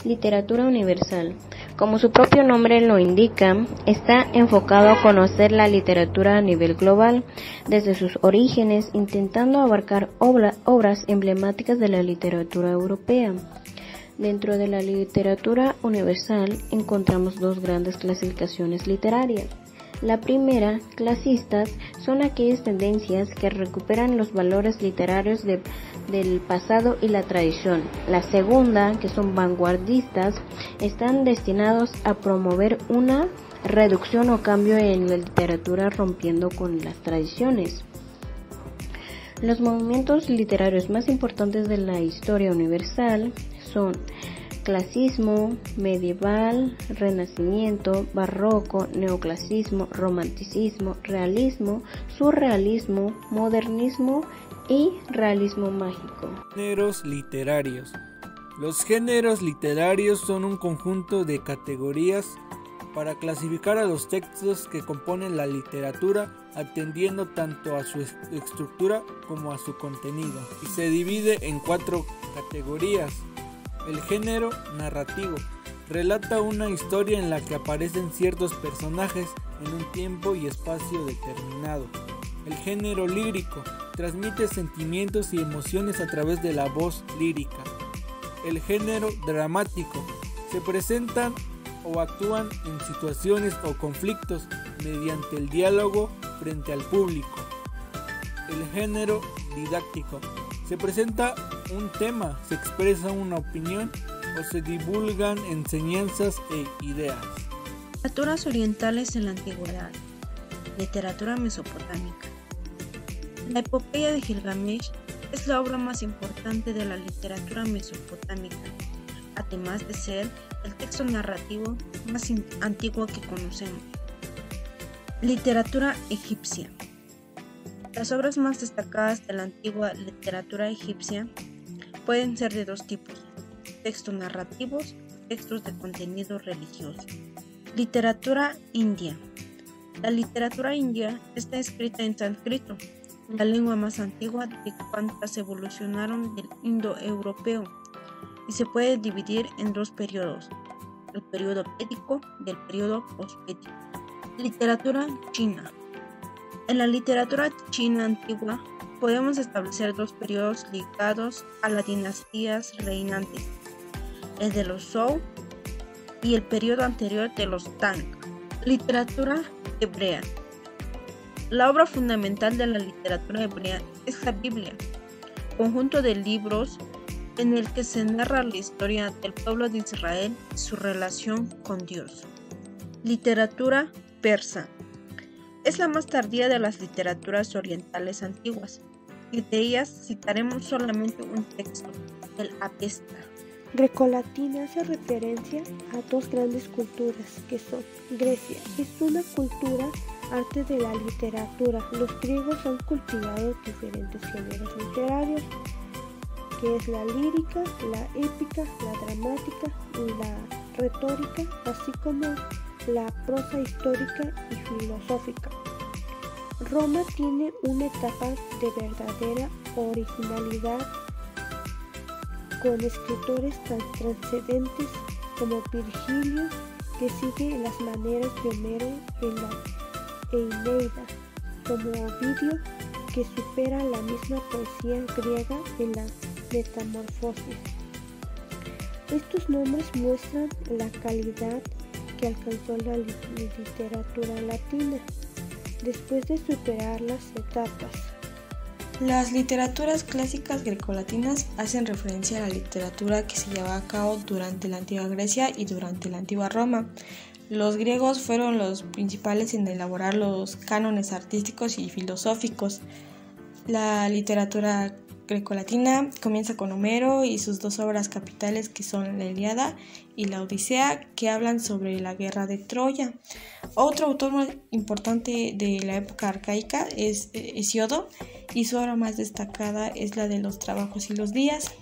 Literatura universal. Como su propio nombre lo indica, está enfocado a conocer la literatura a nivel global, desde sus orígenes, intentando abarcar obras emblemáticas de la literatura europea. Dentro de la literatura universal encontramos dos grandes clasificaciones literarias. La primera, clasistas, son aquellas tendencias que recuperan los valores literarios del pasado y la tradición. La segunda, que son vanguardistas, están destinados a promover una reducción o cambio en la literatura rompiendo con las tradiciones. Los movimientos literarios más importantes de la historia universal son clasismo, medieval, renacimiento, barroco, neoclasismo, romanticismo, realismo, surrealismo, modernismo y realismo mágico. Géneros literarios. Los géneros literarios son un conjunto de categorías para clasificar a los textos que componen la literatura, atendiendo tanto a su estructura como a su contenido, y se divide en 4 categorías. El género narrativo relata una historia en la que aparecen ciertos personajes en un tiempo y espacio determinado. El género lírico transmite sentimientos y emociones a través de la voz lírica. El género dramático se presentan o actúan en situaciones o conflictos mediante el diálogo frente al público. El género didáctico se presenta un tema, se expresa una opinión o se divulgan enseñanzas e ideas. Literaturas orientales en la antigüedad. Literatura mesopotámica. La epopeya de Gilgamesh es la obra más importante de la literatura mesopotámica, además de ser el texto narrativo más antiguo que conocemos. Literatura egipcia. Las obras más destacadas de la antigua literatura egipcia pueden ser de 2 tipos: textos narrativos, textos de contenido religioso. Literatura india. La literatura india está escrita en sánscrito, la lengua más antigua de cuantas evolucionaron del indoeuropeo, y se puede dividir en 2 periodos: el periodo védico y el periodo posvédico. Literatura china. En la literatura china antigua podemos establecer 2 periodos ligados a las dinastías reinantes: el de los Zhou y el periodo anterior de los Tang. Literatura hebrea. La obra fundamental de la literatura hebrea es la Biblia, conjunto de libros en el que se narra la historia del pueblo de Israel y su relación con Dios. Literatura persa. Es la más tardía de las literaturas orientales antiguas, y de ellas citaremos solamente un texto, el Avesta. Grecolatina hace referencia a 2 grandes culturas que son Grecia. Es una cultura arte de la literatura. Los griegos han cultivado diferentes géneros literarios, que es la lírica, la épica, la dramática y la retórica, así como la prosa histórica y filosófica. Roma tiene una etapa de verdadera originalidad, con escritores tan trascendentes como Virgilio, que sigue las maneras de Homero en la Eneida, como Ovidio, que supera la misma poesía griega en la Metamorfosis. Estos nombres muestran la calidad que alcanzó la literatura latina después de superar las etapas. Las literaturas clásicas grecolatinas hacen referencia a la literatura que se llevaba a cabo durante la antigua Grecia y durante la antigua Roma. Los griegos fueron los principales en elaborar los cánones artísticos y filosóficos. La literatura grecolatina comienza con Homero y sus 2 obras capitales, que son la Ilíada y la Odisea, que hablan sobre la guerra de Troya. Otro autor más importante de la época arcaica es Hesíodo, y su obra más destacada es la de los Trabajos y los Días.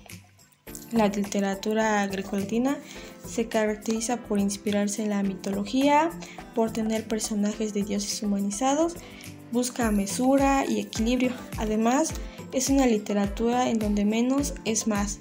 La literatura grecolatina se caracteriza por inspirarse en la mitología, por tener personajes de dioses humanizados, busca mesura y equilibrio. Además, es una literatura en donde menos es más,